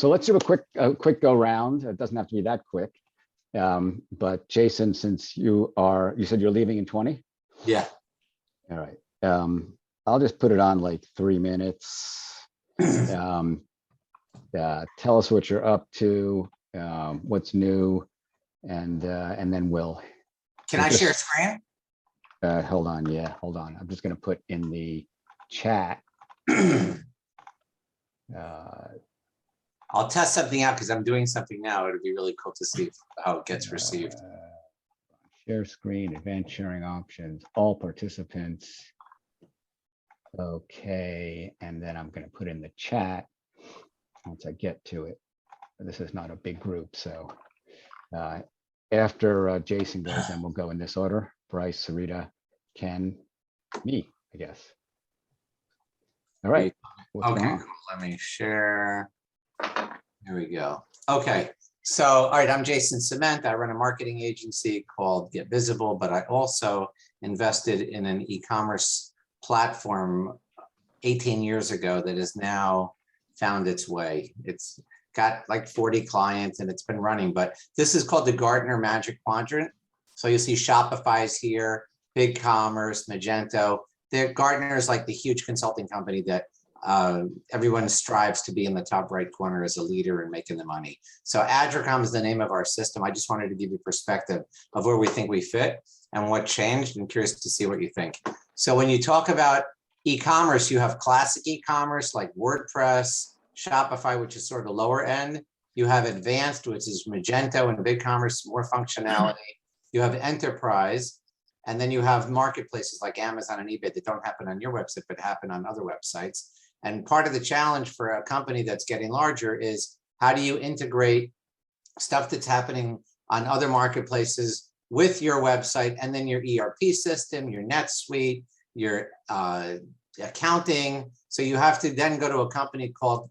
So let's do a quick go round. It doesn't have to be that quick. But Jason, since you said you're leaving in 20? Yeah. All right. I'll just put it on like 3 minutes. Tell us what you're up to, what's new, and then we'll. Can I share screen? Hold on. Yeah, hold on. I'm just going to put in the chat. I'll test something out because I'm doing something now. It'll be really cool to see how it gets received. Share screen, advanced sharing options, all participants. Okay, and then I'm going to put in the chat once I get to it. This is not a big group, so after Jason goes, then we'll go in this order. Bryce, Sarita, Ken, me, I guess. All right. Okay, cool. Let me share. Here we go. Okay, so all right, I'm Jason Ciment. I run a marketing agency called Get Visible, but I also invested in an e-commerce platform 18 years ago that has now found its way. It's got like 40 clients and it's been running, but this is called the Gartner Magic Quadrant. So you see Shopify's here, BigCommerce, Magento. Gartner is like the huge consulting company that everyone strives to be in the top right corner as a leader and making the money. So Adrecom is the name of our system. I just wanted to give you perspective of where we think we fit and what changed. I'm curious to see what you think. So when you talk about e-commerce, you have classic e-commerce like WordPress, Shopify, which is sort of the lower end. You have advanced, which is Magento and BigCommerce, more functionality. You have enterprise, and then you have marketplaces like Amazon and eBay that don't happen on your website, but happen on other websites. And part of the challenge for a company that's getting larger is how do you integrate stuff that's happening on other marketplaces with your website and then your ERP system, your NetSuite, your accounting. So you have to then go to a company called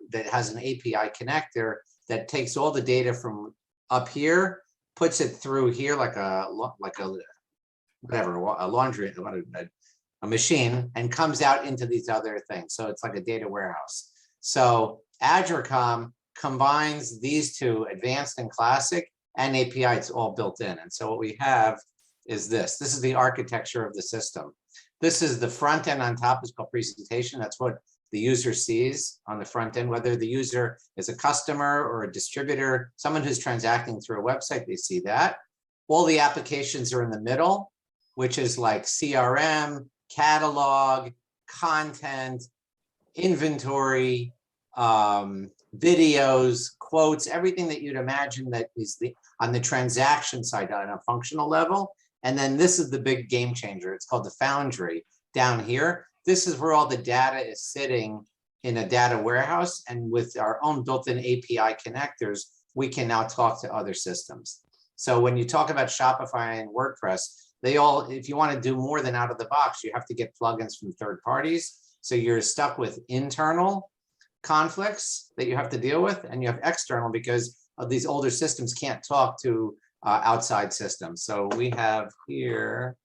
that has an API connector that takes all the data from up here, puts it through here like a whatever, a laundry, a machine, and comes out into these other things. So it's like a data warehouse. So Adrecom combines these two, advanced and classic, and API. It's all built in. And so what we have is this. This is the architecture of the system. This is the front end on top, is called presentation. That's what the user sees on the front end, whether the user is a customer or a distributor, someone who's transacting through a website, they see that. All the applications are in the middle, which is like CRM, catalog, content, inventory, videos, quotes, everything that you'd imagine that is on the transaction side on a functional level. And then this is the big game changer. It's called the Foundry down here. This is where all the data is sitting in a data warehouse. And with our own built-in API connectors, we can now talk to other systems. So when you talk about Shopify and WordPress, they all, if you want to do more than out of the box, you have to get plugins from third parties. So you're stuck with internal conflicts that you have to deal with, and you have external because of these older systems can't talk to outside systems. So we have here.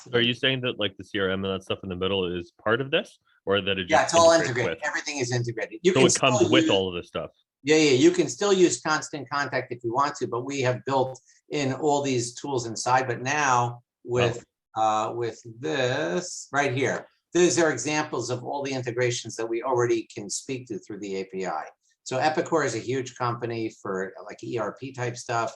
So are you saying that like the CRM and that stuff in the middle is part of this, or that it just it's all integrated? Everything is integrated. So it comes with all of this stuff. Yeah, you can still use Constant Contact if you want to, but we have built in all these tools inside. But now with this right here, these are examples of all the integrations that we already can speak to through the API. So Epicor is a huge company for like ERP type stuff.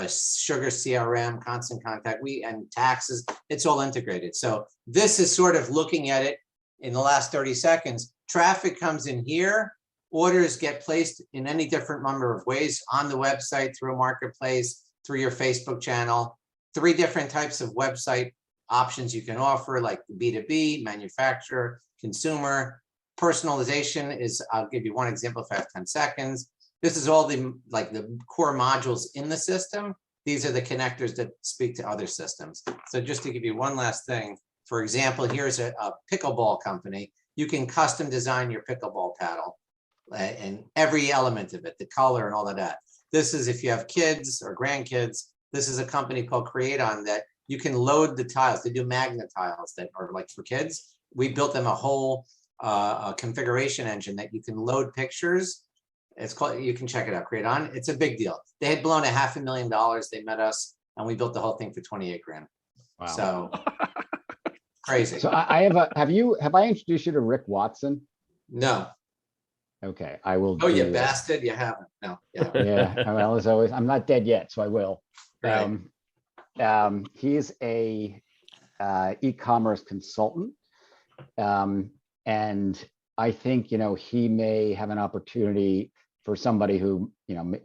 Sugar CRM, Constant Contact, and taxes, it's all integrated. So this is sort of looking at it in the last 30 seconds. Traffic comes in here, orders get placed in any different number of ways on the website, through a marketplace, through your Facebook channel. 3 different types of website options you can offer, like B2B, manufacturer, consumer. Personalization is, I'll give you one example if I have 10 seconds. This is all the core modules in the system. These are the connectors that speak to other systems. So just to give you one last thing, for example, here's a pickleball company. You can custom design your pickleball paddle and every element of it, the color and all of that. This is if you have kids or grandkids. This is a company called Creaton that you can load the tiles. They do magnet tiles that are like for kids. We built them a whole configuration engine that you can load pictures It's called, you can check it out, Create On. It's a big deal. They had blown $500,000. They met us and we built the whole thing for 28 grand. Wow. So crazy. So I have I introduced you to Rick Watson? No. Okay, I will. Oh, you do that. bastard. You haven't. No. You haven't. Yeah, well, as always, I'm not dead yet, so I will. Right. He's a e-commerce consultant. And I think, he may have an opportunity for somebody who,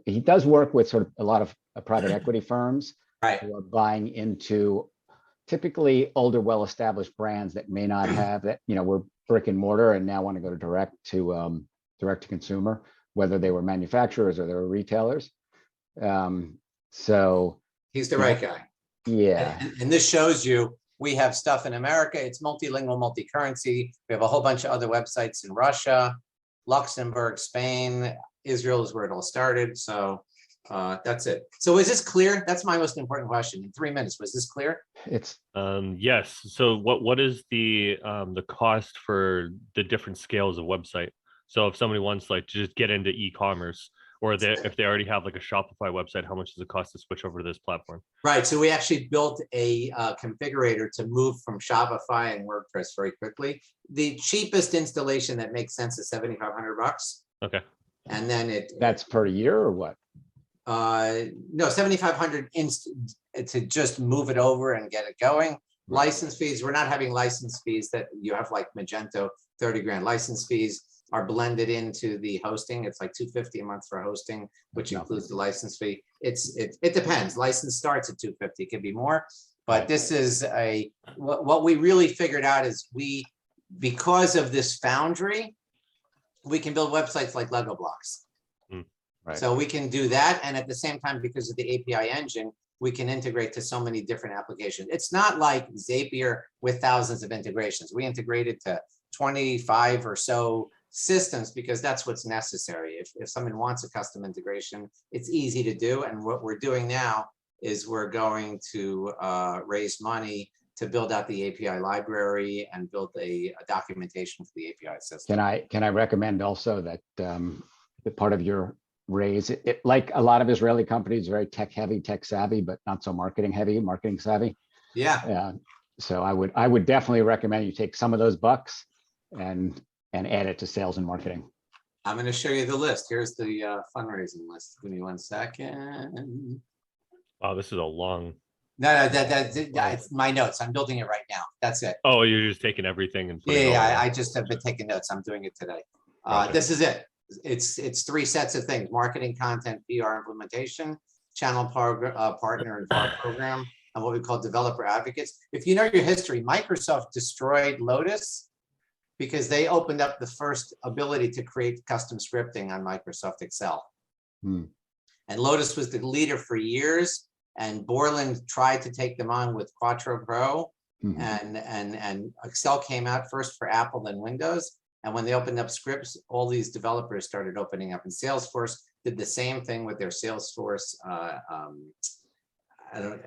he does work with sort of a lot of private equity firms Right. who are buying into typically older, well-established brands that may not have that, were brick and mortar and now want to go to direct to consumer, whether they were manufacturers or they were retailers. So He's the right guy. yeah. And this shows you, we have stuff in America. It's multilingual, multi-currency. We have a whole bunch of other websites in Russia, Luxembourg, Spain, Israel is where it all started. So that's it. So is this clear? That's my most important question. In 3 minutes, was this clear? It's yes. So what is the cost for the different scales of website? So if somebody wants like to just get into e-commerce, or if they already have like a Shopify website, how much does it cost to switch over to this platform? Right. So we actually built a configurator to move from Shopify and WordPress very quickly. The cheapest installation that makes sense is $7,500. Okay. And then that's per year or what? No, $7,500 to just move it over and get it going. License fees, we're not having license fees that you have like Magento, 30 grand license fees are blended into the hosting. It's like $250 a month for hosting, which includes the license fee. It depends. License starts at $250, it could be more, but this is what we really figured out is because of this Foundry, we can build websites like Lego blocks. Right. So we can do that. And at the same time, because of the API engine, we can integrate to so many different applications. It's not like Zapier with thousands of integrations. We integrated to 25 or so systems because that's what's necessary. If someone wants a custom integration, it's easy to do. And what we're doing now is we're going to raise money to build out the API library and build a documentation for the API system. Can I recommend also that the part of your raise, it like a lot of Israeli companies, very tech heavy, tech savvy, but not so marketing heavy, marketing savvy. Yeah. So I would definitely recommend you take some of those bucks and add it to sales and marketing. I'm going to show you the list. Here's the fundraising list. Give me 1 second. Oh, this is a long. No, it's my notes. I'm building it right now. That's it. Oh, you're just taking everything and putting it all I just have been taking notes. I'm doing it today. Gotcha. This is it. It's 3 sets of things: marketing, content, PR implementation, channel partner and VAR program, and what we call developer advocates. If you know your history, Microsoft destroyed Lotus because they opened up the first ability to create custom scripting on Microsoft Excel. And Lotus was the leader for years, and Borland tried to take them on with Quattro Pro, and Excel came out first for Apple, then Windows. And when they opened up scripts, all these developers started opening up, and Salesforce did the same thing with their Salesforce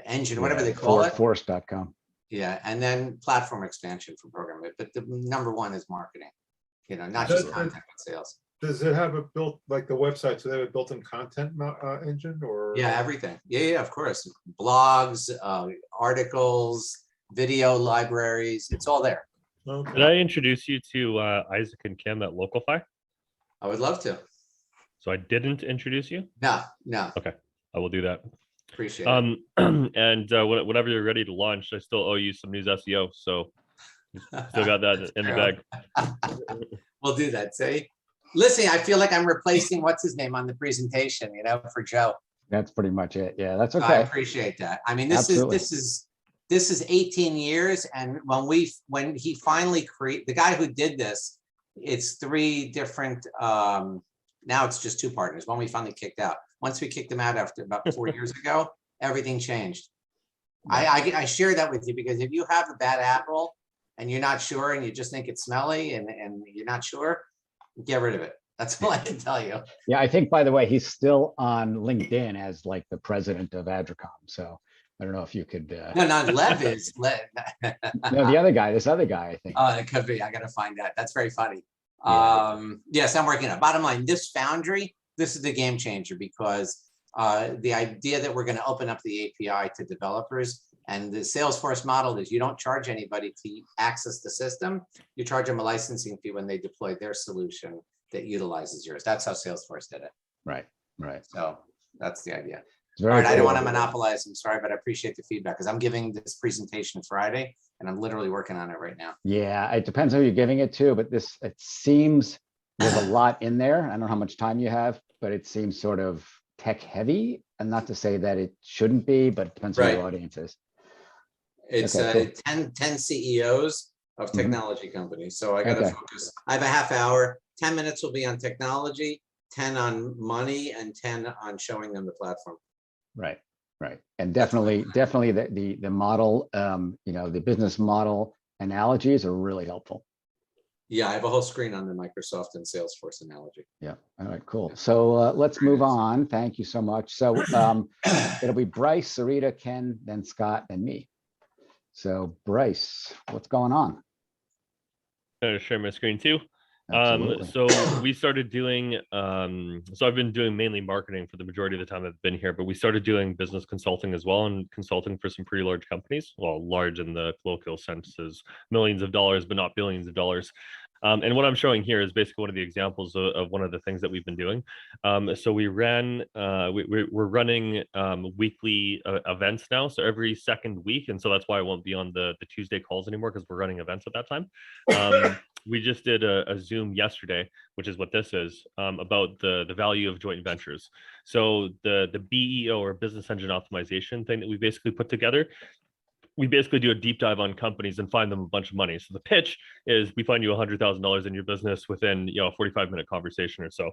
engine, whatever they call it. Force.com. Yeah, and then platform expansion for programming, but the number one is marketing. Not just content, but sales. Does it have a built, like the website, so they have a built-in content engine or? Yeah, everything. Yeah, of course. Blogs, articles, video libraries, it's all there. Okay. Did I introduce you to Isaac and Kim at Localfy? I would love to. So I didn't introduce you? No. Okay, I will do that. Appreciate it. And whenever you're ready to launch, I still owe you some news SEO. So still got that in the bag. We'll do that. See, listen, I feel like I'm replacing what's his name on the presentation, for Joe. That's pretty much it. Yeah, that's okay. I appreciate that. I mean, this is 18 years, and when he finally created, the guy who did this, it's 3 different. Now it's just 2 partners. One we finally kicked out. Once we kicked them out after about 4 years ago, everything changed. I share that with you because if you have a bad apple and you're not sure and you just think it's smelly and you're not sure, get rid of it. That's all I can tell you. Yeah, I think, by the way, he's still on LinkedIn as like the president of Adrecom. So I don't know if you could. No, Lev is. No, this other guy, I think. Oh, it could be. I got to find that. That's very funny. Yeah. Yes, I'm working on it. Bottom line, this Foundry this is the game changer, because the idea that we're going to open up the API to developers, and the Salesforce model is you don't charge anybody to access the system. You charge them a licensing fee when they deploy their solution that utilizes yours. That's how Salesforce did it. Right. So that's the idea. It's All very right, I don't cool. want to monopolize. I'm sorry, but I appreciate the feedback, because I'm giving this presentation Friday and I'm literally working on it right now. Yeah, it depends who you're giving it to, but it seems there's a lot in there. I don't know how much time you have, but it seems sort of tech heavy, and not to say that it shouldn't be, but it depends who Right. your audience is. It's Okay, cool. 10 CEOs of Mhm. technology companies. So I got to Okay. focus. I have a half hour, 10 minutes will be on technology, 10 on money, and 10 on showing them the platform. Right. And definitely the model, the business model analogies are really helpful. Yeah, I have a whole screen on the Microsoft and Salesforce analogy. Yeah. All right, cool. So let's move on. Thank you so much. So it'll be Bryce, Sarita, Ken, then Scott, and me. So Bryce, what's going on? Share my screen too. Absolutely. So we started doing, so I've been doing mainly marketing for the majority of the time I've been here, but we started doing business consulting as well, and consulting for some pretty large companies. Well, large in the colloquial sense is millions of dollars, but not billions of dollars. And what I'm showing here is basically one of the examples of one of the things that we've been doing. So we're running weekly events now, so every second week, and so that's why I won't be on the Tuesday calls anymore, because we're running events at that time. We just did a Zoom yesterday, which is what this is, about the value of joint ventures. So the BEO, or business engine optimization thing that we basically put together, we basically do a deep dive on companies and find them a bunch of money. So the pitch is we find you $100,000 in your business within a 45-minute conversation or so.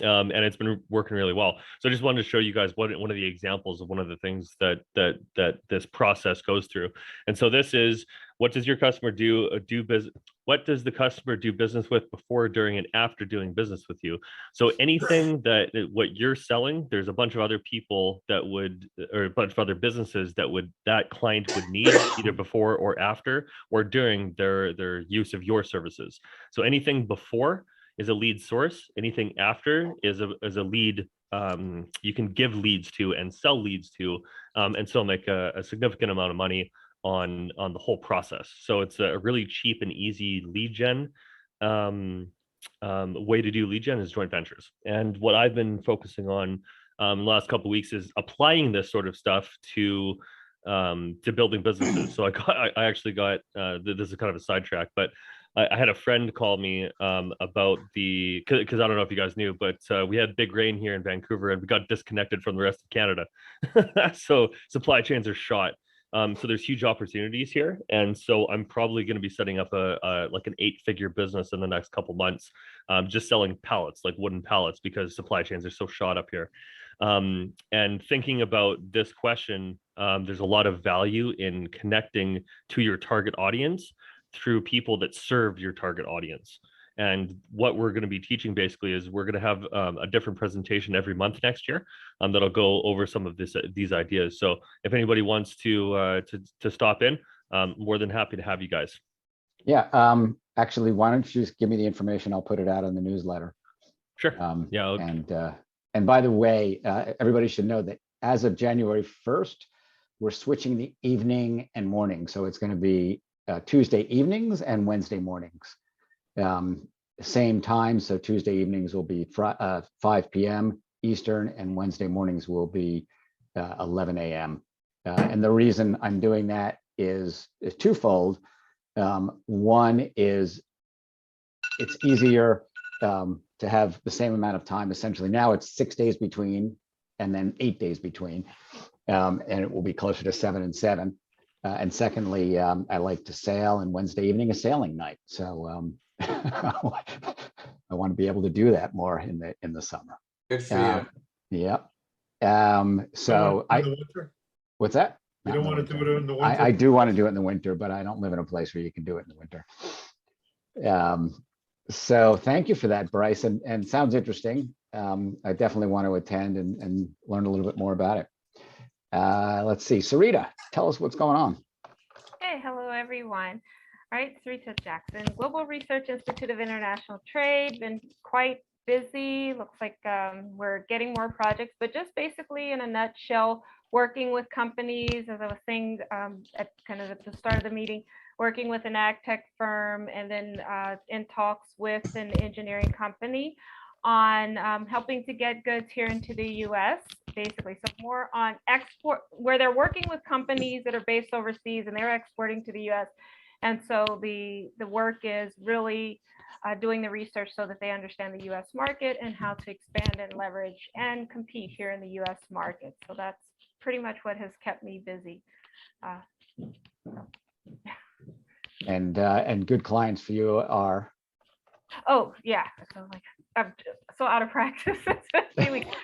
And it's been working really well. So I just wanted to show you guys one of the examples of one of the things that this process goes through. And so this is, what does your customer do business? What does the customer do business with before, during, and after doing business with you? So anything what you're selling, there's a bunch of other people that would, or a bunch of other businesses that client would need either before or after or during their use of your services. So anything before is a lead source. Anything after is a lead you can give leads to and sell leads to, and still make a significant amount of money on the whole process. So it's a really cheap and easy lead gen. Way to do lead gen is joint ventures. And what I've been focusing on the last couple of weeks is applying this sort of stuff to building businesses. So I actually got this is kind of a sidetrack, but I had a friend call me about because I don't know if you guys knew, but we had big rain here in Vancouver and we got disconnected from the rest of Canada. So supply chains are shot. So there's huge opportunities here. And so I'm probably going to be setting up like an 8-figure business in the next couple months, just selling pallets, like wooden pallets, because supply chains are so shot up here. And thinking about this question, there's a lot of value in connecting to your target audience through people that serve your target audience. And what we're going to be teaching basically is we're going to have a different presentation every month next year that'll go over some of these ideas. So if anybody wants to stop in, more than happy to have you guys. Yeah. Actually, why don't you just give me the information? I'll put it out on the newsletter. Sure. Yeah. Okay. And by the way, everybody should know that as of January 1st, we're switching the evening and morning. So it's going to be Tuesday evenings and Wednesday mornings. Same time. So Tuesday evenings will be 5 p.m. Eastern, and Wednesday mornings will be 11 a.m. And the reason I'm doing that is twofold. One is it's easier to have the same amount of time. Essentially, now it's 6 days between, and then 8 days between, and it will be closer to 7 and 7. And secondly, I like to sail, and Wednesday evening is sailing night. So I want to be able to do that more in the summer. Good for you. Yeah. So what's that? You don't want to do it in the winter? I do want to do it in the winter, but I don't live in a place where you can do it in the winter. So thank you for that, Bryce. And sounds interesting. I definitely want to attend and learn a little bit more about it. Let's see, Sarita, tell us what's going on. Hey, hello everyone. All right, Sarita Jackson, Global Research Institute of International Trade. Been quite busy. Looks like we're getting more projects, but just basically in a nutshell, working with companies, as I was saying at the start of the meeting, working with an ag tech firm, and then in talks with an engineering company on helping to get goods here into the US, basically. So more on export, where they're working with companies that are based overseas and they're exporting to the US. And so the work is really doing the research so that they understand the US market and how to expand and leverage and compete here in the US market. So that's pretty much what has kept me busy. And good clients for you are? Oh yeah, so like I'm so out of practice. It's been a few weeks.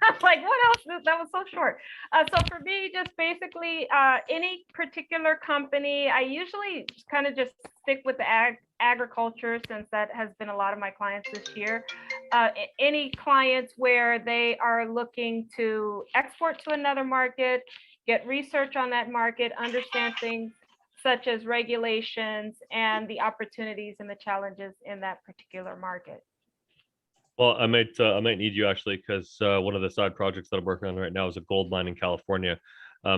I'm like, what else? That was so short. So for me, just basically any particular company, I usually kind of just stick with the agriculture, since that has been a lot of my clients this year. Any clients where they are looking to export to another market, get research on that market, understand things such as regulations and the opportunities and the challenges in that particular market. Well, I might need you actually, because one of the side projects that I'm working on right now is a gold mine in California.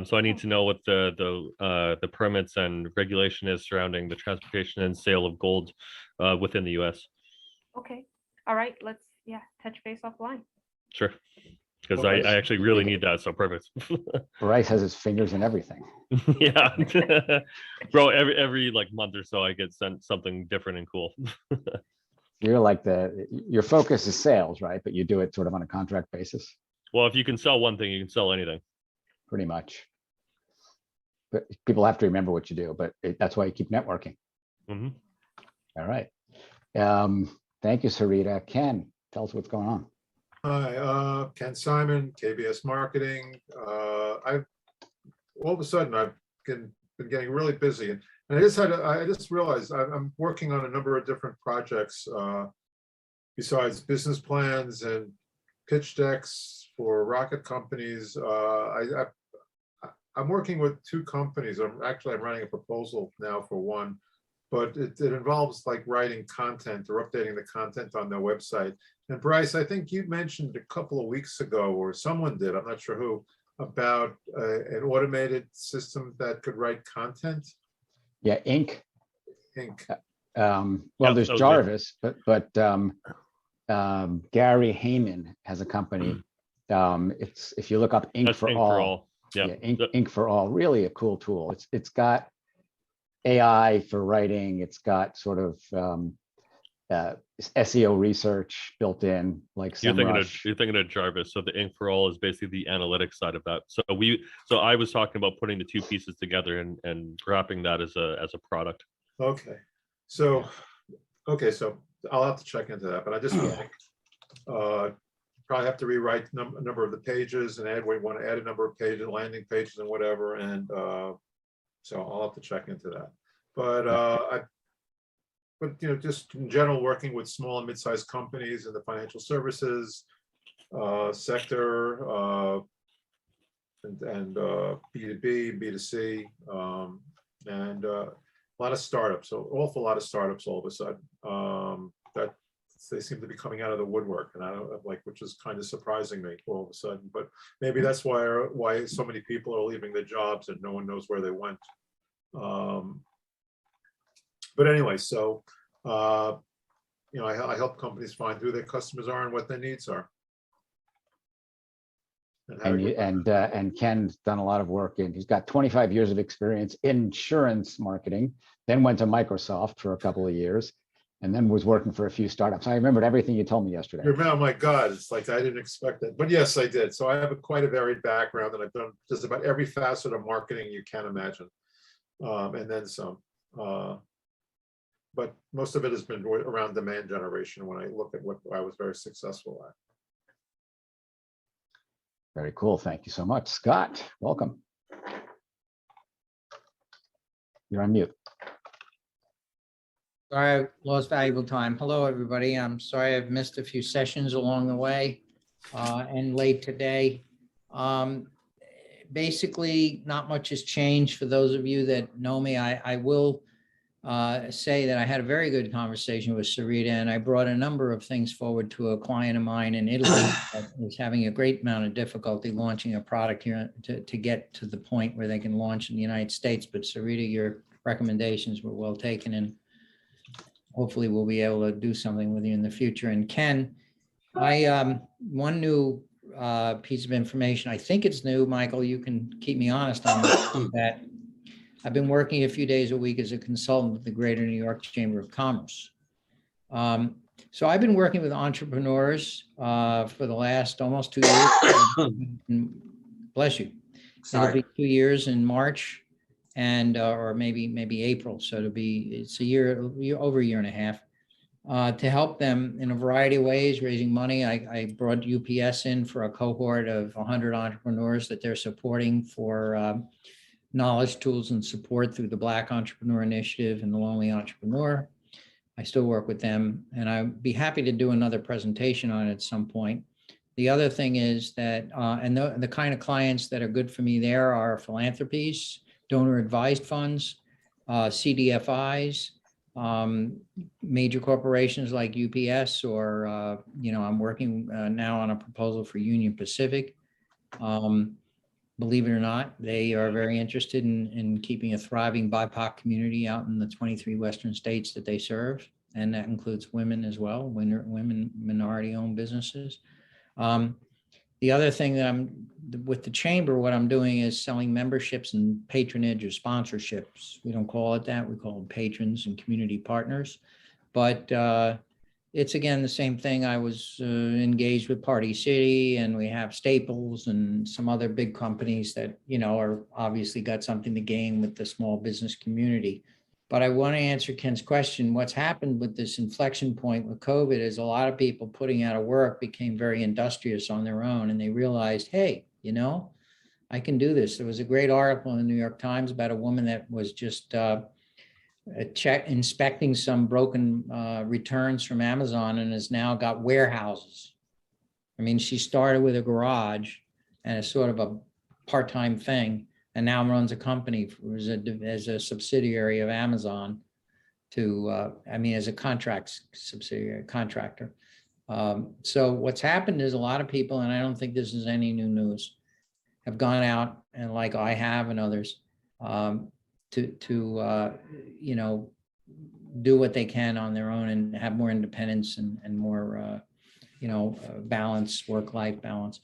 So I need to know what the permits and regulation is surrounding the transportation and sale of gold within the U.S. Okay. All right. Let's touch base offline. Sure. Because Well, I actually really need that. So perfect. Bryce has his fingers in everything. Yeah. Bro, every like month or so I get sent something different and cool. You're like your focus is sales, right? But you do it sort of on a contract basis, Well, if you can sell one thing, you can sell anything. pretty much. But people have to remember what you do, but that's why you keep networking. Mm-hmm. All right. Thank you, Sarita. Ken, tell us what's going on. Hi, Ken Simon, KBS Marketing. I've all of a sudden I've been getting really busy, and I just realized I'm working on a number of different projects besides business plans and pitch decks for rocket companies. I'm working with two companies. I'm running a proposal now for one, but it involves like writing content or updating the content on their website. And Bryce, I think you mentioned a couple of weeks ago, or someone did, I'm not sure who, about an automated system that could write content. Yeah, Inc. Inc. Well, there's Jarvis, but Gary Heyman has a company. It's, if you look up Inc. That's for Inc. all. for all. Yeah. Inc. for all, really a cool tool. It's got AI for writing. It's got sort of SEO research built in, like You're SEMrush. thinking of Jarvis. So the Inc. for all is basically the analytics side of that. So I was talking about putting the two pieces together and wrapping that as a product. Okay. So I'll have to check into that, but I just like probably have to rewrite a number of the pages and we want to add a number of pages, landing pages and whatever. And so I'll have to check into that. But just in general, working with small and mid-sized companies in the financial services sector and B2B, B2C, and a lot of startups, so awful lot of startups all of a sudden that they seem to be coming out of the woodwork, and I don't like, which is kind of surprising me all of a sudden. But maybe that's why so many people are leaving their jobs and no one knows where they went. But anyway, so I help companies find who their customers are and what their needs are. And Ken's done a lot of work he's got 25 years of experience in insurance marketing, then went to Microsoft for a couple of years, and then was working for a few startups. I remembered everything you told me yesterday. Oh my God, it's like I didn't expect that. But yes, I did. So I have quite a varied background, and I've done just about every facet of marketing you can imagine, and then some. But most of it has been around demand generation when I look at what I was very successful at. Very cool. Thank you so much. Scott, welcome. You're on mute. Sorry, I lost valuable time. Hello, everybody. I'm sorry I've missed a few sessions along the way and late today. Basically, not much has changed for those of you that know me. I will say that I had a very good conversation with Sarita, and I brought a number of things forward to a client of mine in Italy that was having a great amount of difficulty launching a product here to get to the point where they can launch in the United States. But Sarita, your recommendations were well taken, and hopefully we'll be able to do something with you in the future. And Ken, one new piece of information, I think it's new, Michael, you can keep me honest on this, that I've been working a few days a week as a consultant with the Greater New York Chamber of Commerce. So I've been working with entrepreneurs for the last almost 2 years. Bless you. Sorry. It'll be 2 years in March, and or maybe April. So it's a year, over a year and a half, to help them in a variety of ways, raising money. I brought UPS in for a cohort of 100 entrepreneurs that they're supporting for knowledge, tools, and support through the Black Entrepreneur Initiative and the Lonely Entrepreneur. I still work with them, and I'd be happy to do another presentation on it at some point. The other thing is that, and the kind of clients that are good for me there are philanthropies, donor advised funds, CDFIs, major corporations like UPS, or, I'm working now on a proposal for Union Pacific. Believe it or not, they are very interested in keeping a thriving BIPOC community out in the 23 Western states that they serve. And that includes women as well, women minority-owned businesses. The other thing that with the chamber, what I'm doing is selling memberships and patronage or sponsorships. We don't call it that. We call them patrons and community partners. But it's, again, the same thing. I was engaged with Party City, and we have Staples and some other big companies that, are obviously got something to gain with the small business community. But I want to answer Ken's question. What's happened with this inflection point with COVID is a lot of people putting out of work became very industrious on their own, and they realized, hey, I can do this. There was a great article in the New York Times about a woman that was just inspecting some broken returns from Amazon, and has now got warehouses. I mean, she started with a garage and a sort of a part-time thing, and now runs a company as a subsidiary of Amazon as a contractor. So what's happened is a lot of people, and I don't think this is any new news, have gone out, and like I have and others, to do what they can on their own and have more independence and more balance, work-life balance.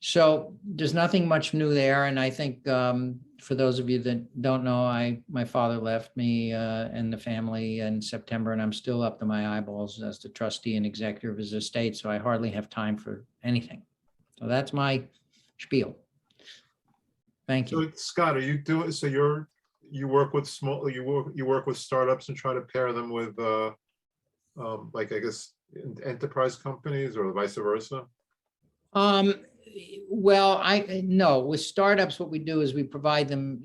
So there's nothing much new there. And I think for those of you that don't know, my father left me and the family in September, and I'm still up to my eyeballs as the trustee and executor of his estate. So I hardly have time for anything. So that's my spiel. Thank you. So Scott, are you doing, so you work with you work with startups and try to pair them with I guess enterprise companies, or vice versa? Well, no, with startups, what we do is we provide them,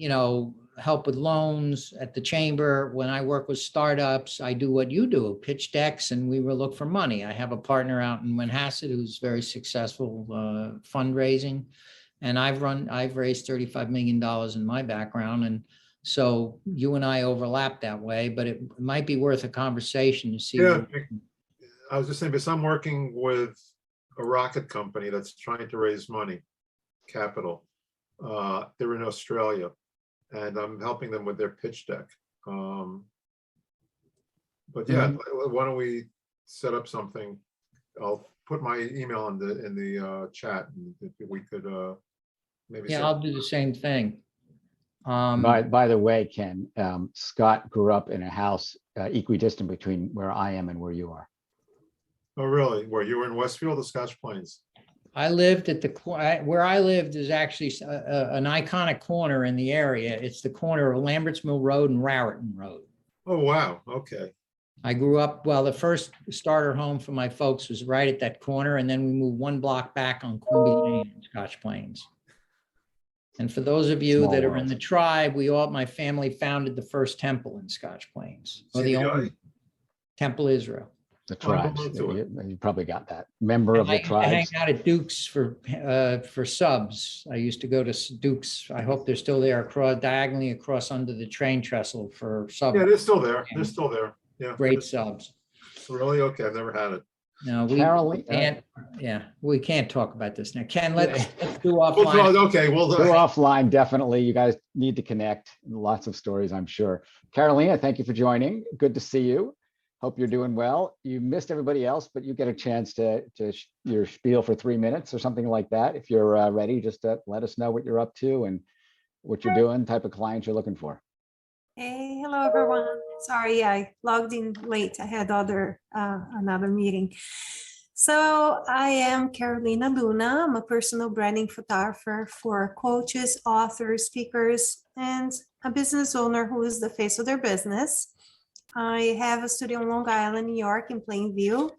help with loans at the chamber. When I work with startups, I do what you do, pitch decks, and we will look for money. I have a partner out in Manhasset who's very successful fundraising, and I've raised $35 million in my background. And so you and I overlap that way, but it might be worth a conversation to see. Yeah, I was just saying, because I'm working with a rocket company that's trying to raise money, capital. They're in Australia, and I'm helping them with their pitch deck. But yeah, why don't we set up something? I'll put my email in the chat, and if we could maybe. Yeah, I'll do the same thing. By the way, Ken, Scott grew up in a house equidistant between where I am and where you are. Oh, really? Where you were in Westfield or Scotch Plains? I lived at where I lived is actually an iconic corner in the area. It's the corner of Lambert's Mill Road and Raritan Road. Oh, wow. Okay. I grew up, well, the first starter home for my folks was right at that corner, and then we moved one block back on Quimby Lane in Scotch Plains. And for those of you that are in the tribe, my family founded the first temple in Scotch Plains, or the only Temple Israel. The I'll go tribes. into it. You probably got that. Member of the I hang tribes. out at Duke's for subs. I used to go to Duke's. I hope they're still there diagonally across under the train trestle for sub. Yeah, they're still there. They're still there. Yeah. Great subs. Really? Okay, I've never had it. No, we Caroline, can't, yeah, we can't talk about this now. Ken, let's do Well, offline. okay, well, Go offline, definitely. You guys need to connect. Lots of stories, I'm sure. Carolina, thank you for joining. Good to see you. Hope you're doing well. You missed everybody else, but you get a chance to your spiel for 3 minutes or something like that. If you're ready, just let us know what you're up to and what you're doing, type of clients you're looking for. Hey, hello everyone. Sorry, I logged in late. I had another meeting. So I am Carolina Luna. I'm a personal branding photographer for coaches, authors, speakers, and a business owner who is the face of their business. I have a studio in Long Island, New York, in Plainview,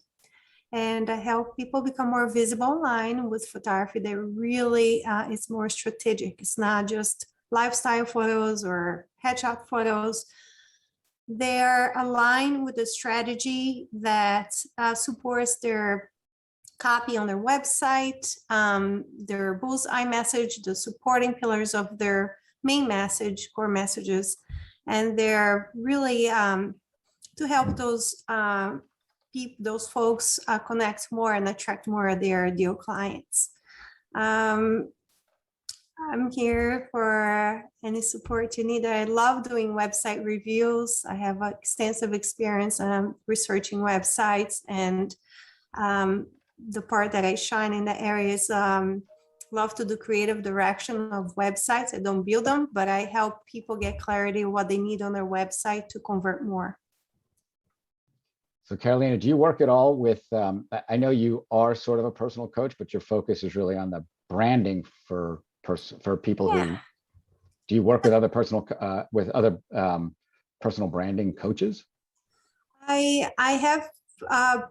and I help people become more visible online with photography that really is more strategic. It's not just lifestyle photos or headshot photos. They're aligned with the strategy that supports their copy on their website, their bullseye message, the supporting pillars of their main message, core messages, and they're really to help those folks connect more and attract more of their ideal clients. I'm here for any support you need. I love doing website reviews. I have extensive experience researching websites, and the part that I shine in the area is love to do creative direction of websites. I don't build them, but I help people get clarity of what they need on their website to convert more. So Carolina, do you work at all with, I know you are sort of a personal coach, but your focus is really on the branding for people who, do you work with other personal branding coaches? I have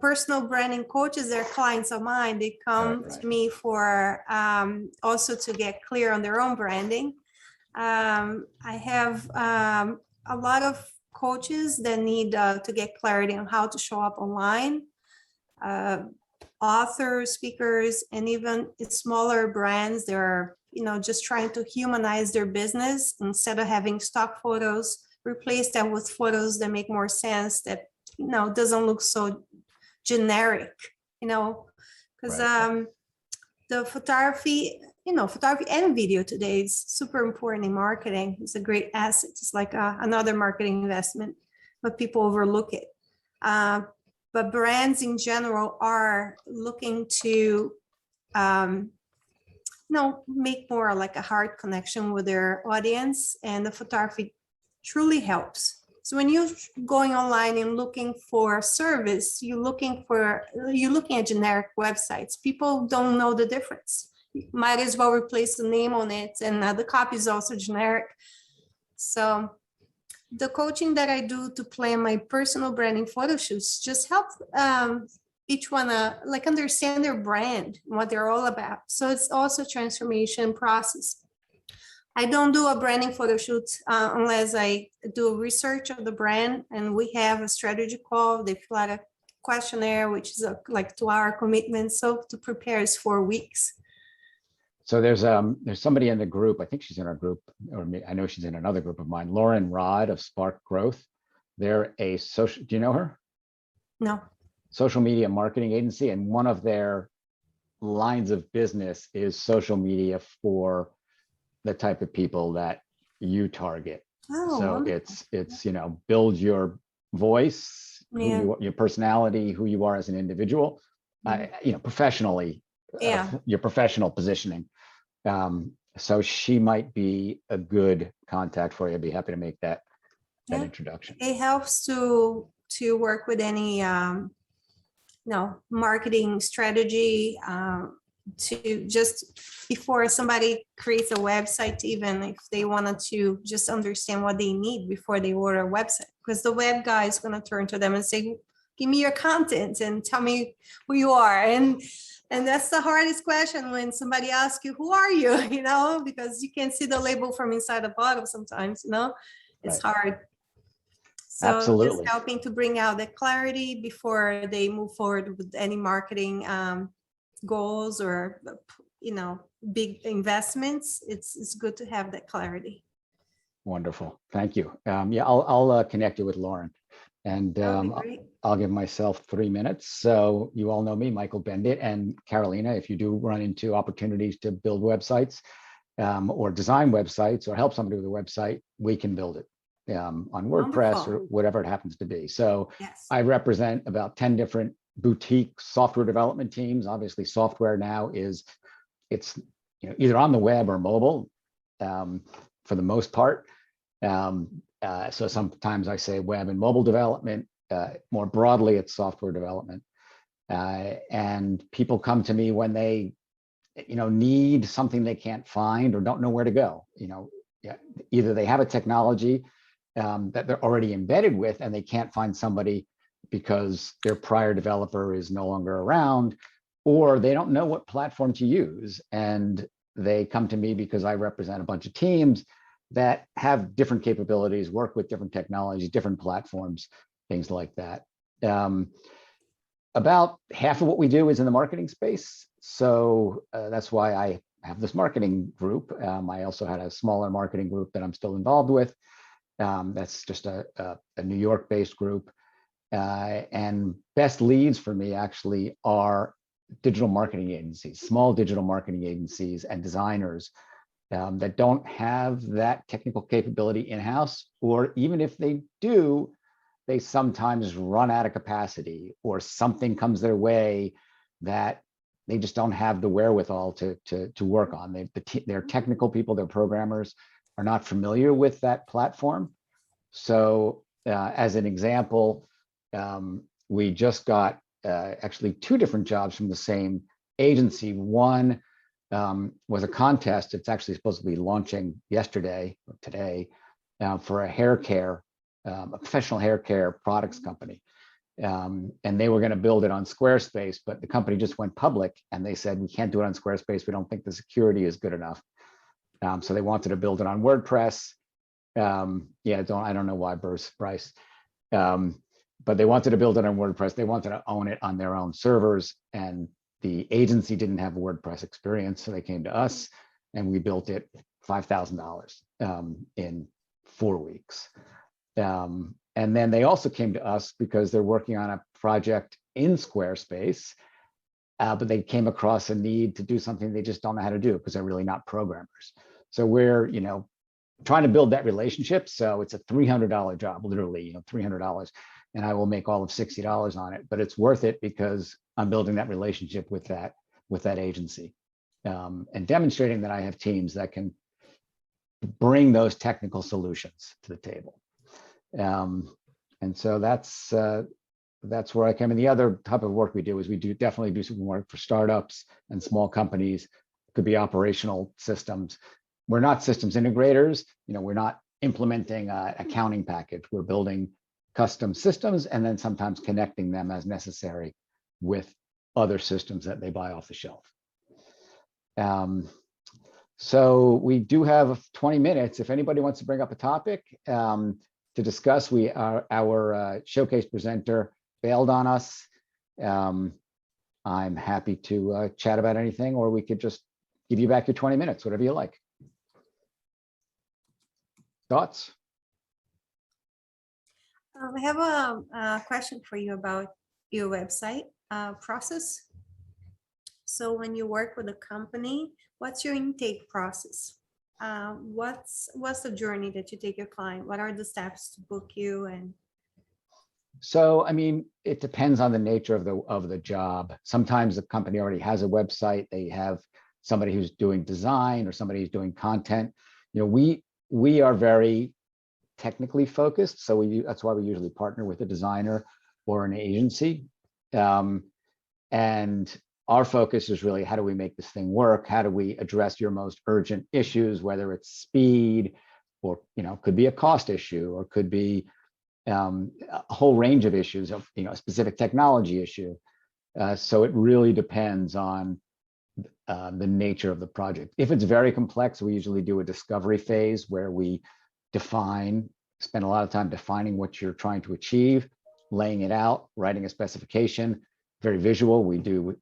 personal branding coaches. They're clients of mine. They come to me for also to get clear on their own branding. I have a lot of coaches that need to get clarity on how to show up online. Authors, speakers, and even smaller brands, they're just trying to humanize their business instead of having stock photos. Replace that with photos that make more sense, that doesn't look so generic, because the photography and video today is super important in marketing. It's a great asset. It's like another marketing investment, but people overlook it. But brands in general are looking to make more like a heart connection with their audience, and the photography truly helps. So when you're going online and looking for service, you're looking at generic websites. People don't know the difference. You might as well replace the name on it, and the copy is also generic. So the coaching that I do to plan my personal branding photo shoots just help each one understand their brand, what they're all about. So it's also a transformation process. I don't do a branding photo shoot unless I do research of the brand, and we have a strategy call. They fill out a questionnaire, which is a 2-hour commitment. So to prepare is 4 weeks. So there's somebody in the group, I think she's in our group, or I know she's in another group of mine, Lauren Rod of Spark Growth. They're a social, do you know her? No. Social media marketing agency, and one of their lines of business is social media for the type of people that you target. Oh, so wonderful. it's build your voice, your personality, who you are as an individual, professionally, your professional positioning. So she might be a good contact for you. I'd be happy to make that introduction. It helps to work with any marketing strategy, to just before somebody creates a website, even if they wanted to just understand what they need before they order a website, because the web guy is going to turn to them and say, give me your content and tell me who you are. And that's the hardest question when somebody asks you, who are you? Because you can't see the label from inside the bottle sometimes, it's hard. So Absolutely. just helping to bring out the clarity before they move forward with any marketing goals or, big investments. It's good to have that clarity. Wonderful. Thank you. Yeah, I'll connect you with Lauren, and That would be great. I'll give myself 3 minutes. So you all know me, Michael Bendit, and Carolina. If you do run into opportunities to build websites or design websites or help somebody with a website, we can build it on WordPress or Wonderful. whatever it happens to be. So Yes. I represent about 10 different boutique software development teams. Obviously, software now it's either on the web or mobile for the most part. So sometimes I say web and mobile development. More broadly, it's software development. And people come to me when they need something they can't find or don't know where to go. Either they have a technology that they're already embedded with and they can't find somebody because their prior developer is no longer around, or they don't know what platform to use. And they come to me because I represent a bunch of teams that have different capabilities, work with different technologies, different platforms, things like that. About half of what we do is in the marketing space. So that's why I have this marketing group. I also had a smaller marketing group that I'm still involved with. That's just a New York-based group. And best leads for me actually are digital marketing agencies, small digital marketing agencies and designers that don't have that technical capability in-house, or even if they do, they sometimes run out of capacity or something comes their way that they just don't have the wherewithal to work on. They're technical people, they're programmers, are not familiar with that platform. So as an example, we just got actually 2 different jobs from the same agency. One was a contest. It's actually supposed to be launching yesterday or today for a hair care, a professional hair care products company. And they were going to build it on Squarespace, but the company just went public and they said, we can't do it on Squarespace. We don't think the security is good enough. So they wanted to build it on WordPress. I don't know why, Bryce. But they wanted to build it on WordPress. They wanted to own it on their own servers, and the agency didn't have WordPress experience. So they came to us and we built it $5,000 in 4 weeks. And then they also came to us because they're working on a project in Squarespace, but they came across a need to do something they just don't know how to do because they're really not programmers. So we're, trying to build that relationship. So it's a $300 job, literally, $300, and I will make all of $60 on it, but it's worth it because I'm building that relationship with that agency and demonstrating that I have teams that can bring those technical solutions to the table. And so that's where I come in. The other type of work we do is we definitely do some work for startups and small companies. It could be operational systems. We're not systems integrators. We're not implementing an accounting package. We're building custom systems and then sometimes connecting them as necessary with other systems that they buy off the shelf. So we do have 20 minutes. If anybody wants to bring up a topic to discuss, our showcase presenter bailed on us. I'm happy to chat about anything, or we could just give you back your 20 minutes, whatever you like. Thoughts? I have a question for you about your website process. So when you work with a company, what's your intake process? What's the journey that you take your client? What are the steps to book you? And so, it depends on the nature of the job. Sometimes the company already has a website. They have somebody who's doing design or somebody who's doing content. We are very technically focused, so that's why we usually partner with a designer or an agency. And our focus is really, how do we make this thing work? How do we address your most urgent issues, whether it's speed or, could be a cost issue, or could be a whole range of issues of, a specific technology issue. So it really depends on the nature of the project. If it's very complex, we usually do a discovery phase where we define spend a lot of time defining what you're trying to achieve, laying it out, writing a specification, very visual. We do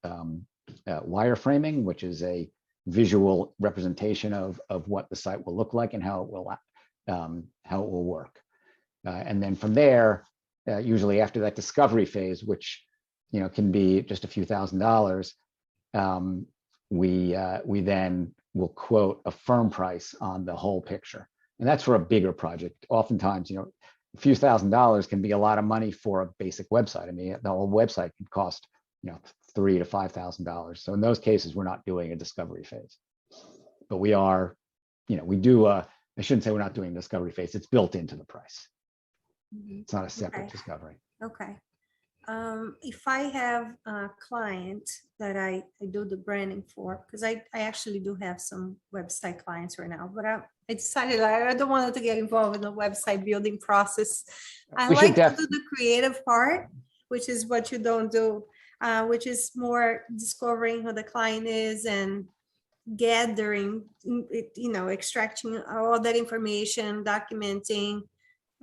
wireframing, which is a visual representation of what the site will look like and how it will work. And then from there, usually after that discovery phase, which can be just a few $1,000s, we then will quote a firm price on the whole picture. And that's for a bigger project. Oftentimes, a few $1,000s can be a lot of money for a basic website. I mean, the whole website can cost, $3,000 to $5,000. So in those cases, we're not doing a discovery phase, but we are, we do I shouldn't say we're not doing a discovery phase. It's built into the price. It's not a separate discovery. Okay. If I have a client that I do the branding for, because I actually do have some website clients right now, but I decided I don't want to get involved in the website building process. I like to do the creative part, which is what you don't do, which is more discovering who the client is and gathering, extracting all that information, documenting,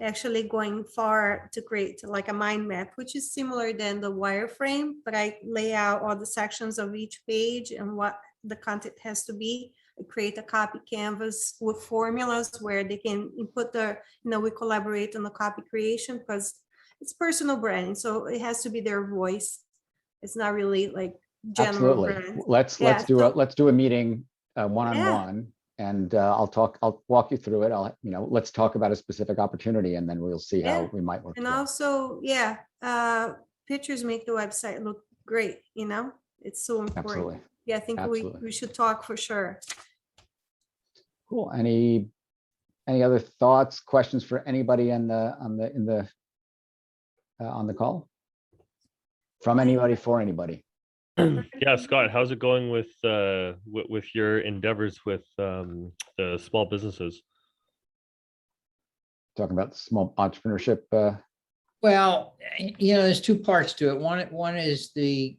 actually going far to create like a mind map, which is similar than the wireframe, but I lay out all the sections of each page and what the content has to be. I create a copy canvas with formulas where they can input we collaborate on the copy creation because it's personal branding. So it has to be their voice. It's not really like general brand. Let's do a meeting one-on-one. And I'll walk you through it. Let's talk about a specific opportunity and then we'll see how we might work. And also, pictures make the website look great. It's so important. Absolutely. Yeah, I think we should talk for sure. Cool. Any other thoughts, questions for anybody on the call? From anybody, for anybody? Yeah, Scott, how's it going with your endeavors with the small businesses? Talking about small entrepreneurship. Well, there's two parts to it. One is the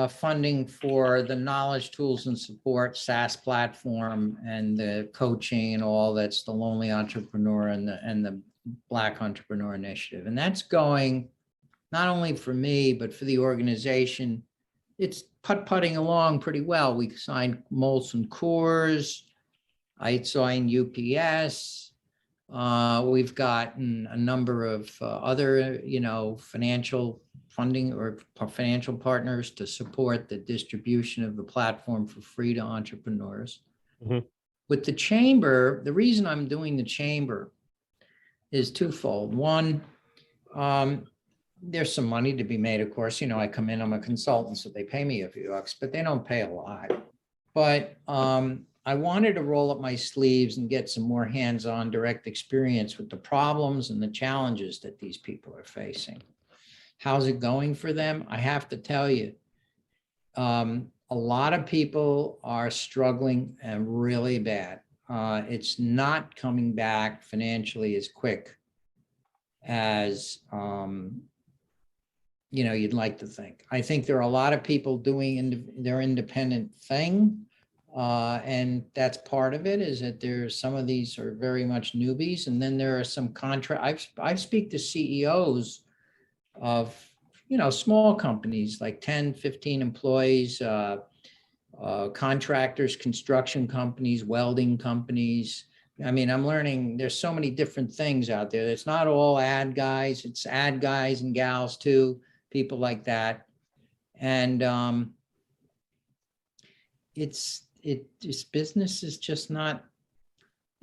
funding for the knowledge, tools, and support SaaS platform and the coaching and all. That's the Lonely Entrepreneur and the Black Entrepreneur Initiative, and that's going not only for me but for the organization. It's putting along pretty well. We signed Molson Coors. I signed UPS. We've gotten a number of other, financial funding or financial partners to support the distribution of the platform for free to entrepreneurs. Mm-hmm. With the chamber, the reason I'm doing the chamber is twofold. One, there's some money to be made, of course. I come in, I'm a consultant, so they pay me a few bucks, but they don't pay a lot. But I wanted to roll up my sleeves and get some more hands-on direct experience with the problems and the challenges that these people are facing. How's it going for them? I have to tell you, a lot of people are struggling and really bad. It's not coming back financially as quick as you'd like to think. I think there are a lot of people doing their independent thing. And that's part of it, is that there's some of these are very much newbies. And then there are some I speak to CEOs of, small companies like 10, 15 employees, contractors, construction companies, welding companies. I mean, I'm learning there's so many different things out there. It's not all ad guys, it's ad guys and gals too. People like that. And this business is just not,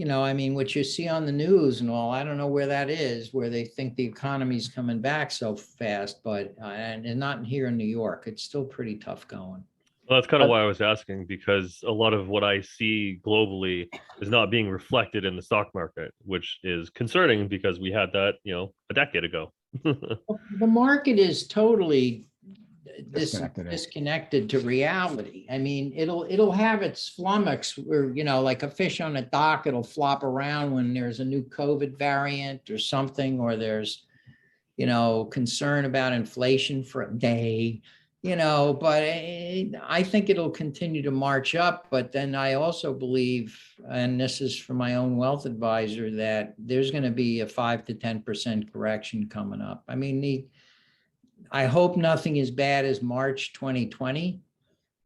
what you see on the news and all, I don't know where that is, where they think the economy's coming back so fast, but and not here in New York. It's still pretty tough going. Well, that's kind of why I was asking, because a lot of what I see globally is not being reflected in the stock market, which is concerning because we had that, a decade ago. The market is totally disconnected to reality. I mean, it'll have its flummox where, like a fish on a dock, it'll flop around when there's a new COVID variant or something, or there's, concern about inflation for a day. but I think it'll continue to march up. But then I also believe, and this is from my own wealth advisor, that there's going to be a 5 to 10% correction coming up. I mean, I hope nothing as bad as March 2020,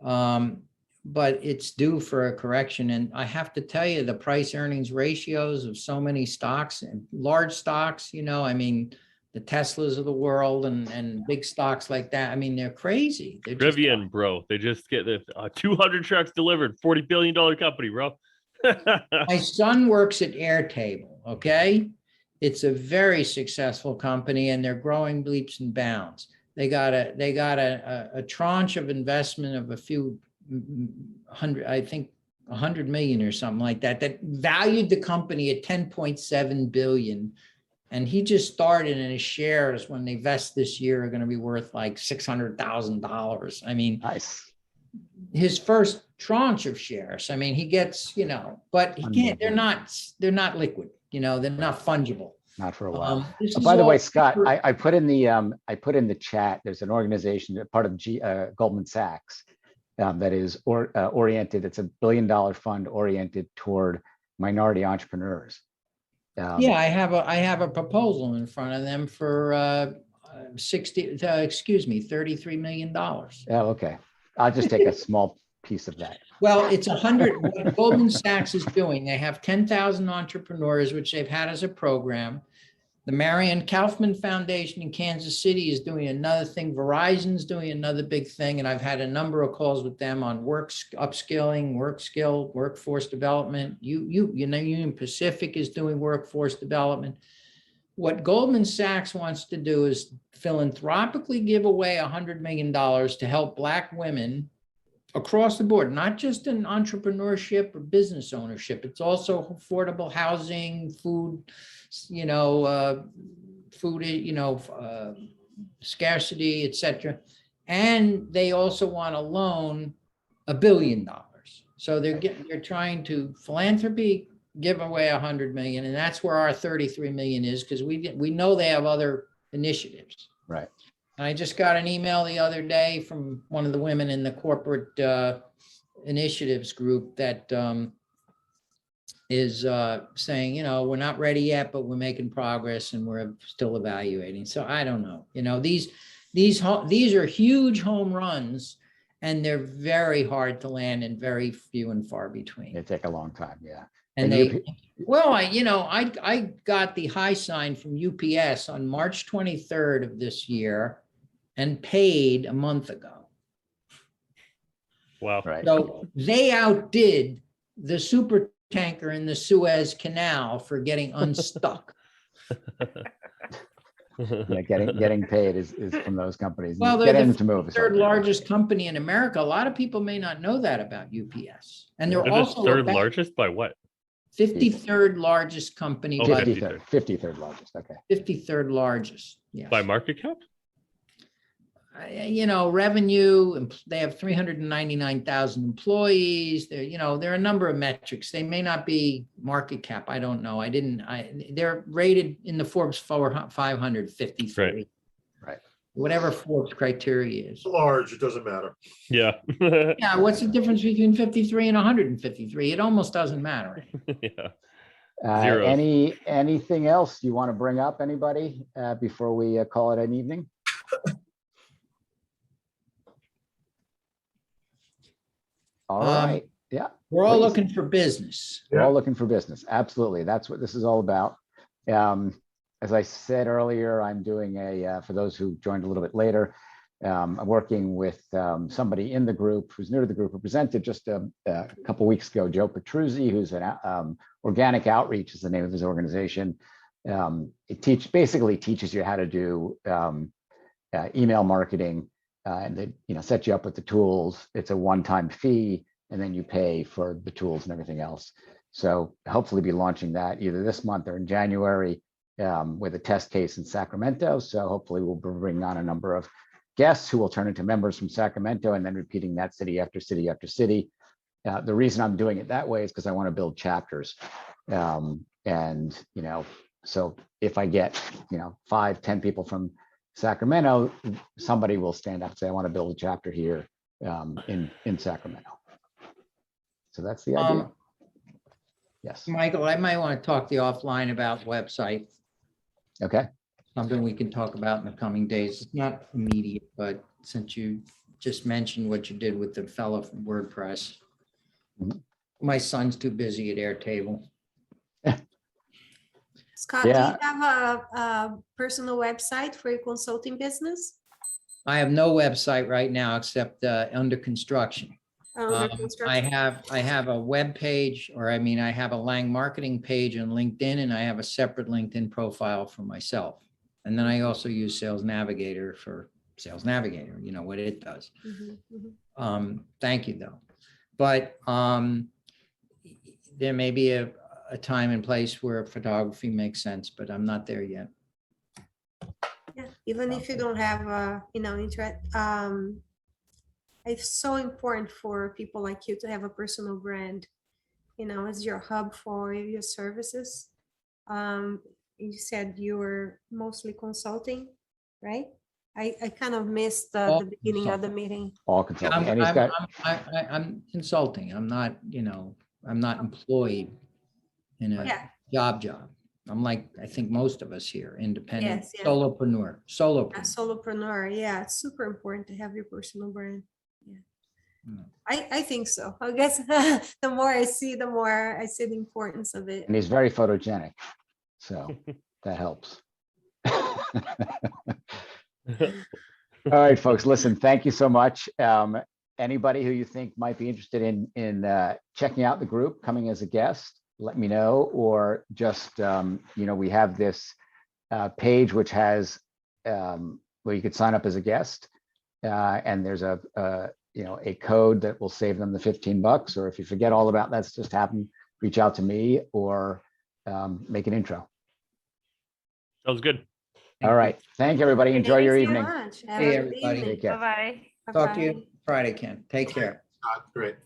but it's due for a correction. And I have to tell you, the price earnings ratios of so many stocks and large stocks, I mean, the Teslas of the world and big stocks like that. I mean, they're crazy. They're just, Rivian, bro. They just get the 200 trucks delivered, $40 billion company, bro. my son works at Airtable. Okay. It's a very successful company and they're growing leaps and bounds. They got a tranche of investment of a few hundred, I think 100 million or something like that, that valued the company at 10.7 billion. And he just started, and his shares, when they vest this year, are going to be worth like $600,000. I mean, Nice. his first tranche of shares. I mean, he gets, but he can't. They're not liquid. They're not fungible. Not for a while. This is By the way, all Scott, for- I put in the chat. There's an organization, part of Goldman Sachs, that is oriented. It's $1 billion fund oriented toward minority entrepreneurs. Yeah, I have a proposal in front of them for $33 million. Oh, okay. I'll just take a small piece of that. Well, it's 100. What Goldman Sachs is doing, they have 10,000 entrepreneurs, which they've had as a program. The Marion Kaufman Foundation in Kansas City is doing another thing. Verizon's doing another big thing. And I've had a number of calls with them on upskilling, workforce development. Union Pacific is doing workforce development. What Goldman Sachs wants to do is philanthropically give away $100 million to help Black women across the board, not just in entrepreneurship or business ownership. It's also affordable housing, food, scarcity, etc. And they also want to loan $1 billion. So they're trying to philanthropy, give away 100 million, and that's where our 33 million is, because we know they have other initiatives. Right. And I just got an email the other day from one of the women in the corporate initiatives group that is saying, we're not ready yet, but we're making progress and we're still evaluating. So I don't know. These are huge home runs, and they're very hard to land and very few and far between. They take a long time. Yeah. And I got the high sign from UPS on March 23rd of this year and paid a month ago. Wow. Right. So they outdid the super tanker in the Suez Canal for getting unstuck. Yeah, getting paid is from those companies. Well, Get they're them the to move. third largest company in America. A lot of people may not know that about UPS. And they're also the third largest by what? 53rd largest company. Oh, by 53rd largest. Okay. 53rd largest. Yes. By market cap? Revenue, they have 399,000 employees. There are a number of metrics. They may not be market cap. I don't know. They're rated in the Forbes 553. Right. Whatever Forbes criteria is. Large, it doesn't matter. Yeah. Yeah. What's the difference between 53 and 153? It almost doesn't matter. Yeah. Zeros. Anything else you want to bring up, anybody, before we call it an evening? All right. Yeah. We're all Please. looking for business. We're all looking for business. Absolutely. That's what this is all about. As I said earlier, I'm doing for those who joined a little bit later, I'm working with somebody in the group who's new to the group, who presented just a couple weeks ago, Joe Petruzzi, who's an Organic Outreach is the name of his organization. It basically teaches you how to do email marketing, and they set you up with the tools. It's a one-time fee, and then you pay for the tools and everything else. So hopefully be launching that either this month or in January with a test case in Sacramento. So hopefully we'll bring on a number of guests who will turn into members from Sacramento, and then repeating that city after city after city. The reason I'm doing it that way is because I want to build chapters. So if I get 5-10 people from Sacramento, somebody will stand up and say, I want to build a chapter here in Sacramento. So that's the idea. Yes. Michael, I might want to talk to you offline about website, Okay. something we can talk about in the coming days. It's not immediate, but since you just mentioned what you did with the fellow from WordPress. Mhm. My son's too busy at Airtable. Scott, do Yeah. you have a personal website for your consulting business? I have no website right now except under construction. Under I construction? have a web page, or I mean, I have a Lang marketing page on LinkedIn, and I have a separate LinkedIn profile for myself. And then I also use Sales Navigator for Sales Navigator, you know what it does. Mhm, mhm. Thank you though. But there may be a time and place where photography makes sense, but I'm not there yet. Yeah, even if you don't have, interest, it's so important for people like you to have a personal brand, as your hub for your services. You said you were mostly consulting, right? I kind of missed All the beginning of the meeting. All Yeah, consulting. And he's got, I'm consulting. I'm not, I'm not employed in a Yeah. job. I'm like, I think most of us here, independent, Yes, yeah. solopreneur. A solopreneur, yeah, it's super important to have your personal brand. Yeah, Mm. I think so. I guess the more I see, the more I see the importance of it. and he's very photogenic. So that helps. All right, folks, listen, thank you so much. Anybody who you think might be interested in checking out the group, coming as a guest, let me know, or just, we have this page which has where you could sign up as a guest. And there's a code that will save them the $15, or if you forget all about that's just happened, reach out to me or make an intro. Sounds good. All right. Thank you, everybody. Enjoy your Thanks so evening. much. Have Hey, a good everybody. evening. Take care. Bye-bye. Talk to Bye-bye. you Friday, Ken. Take care. Great.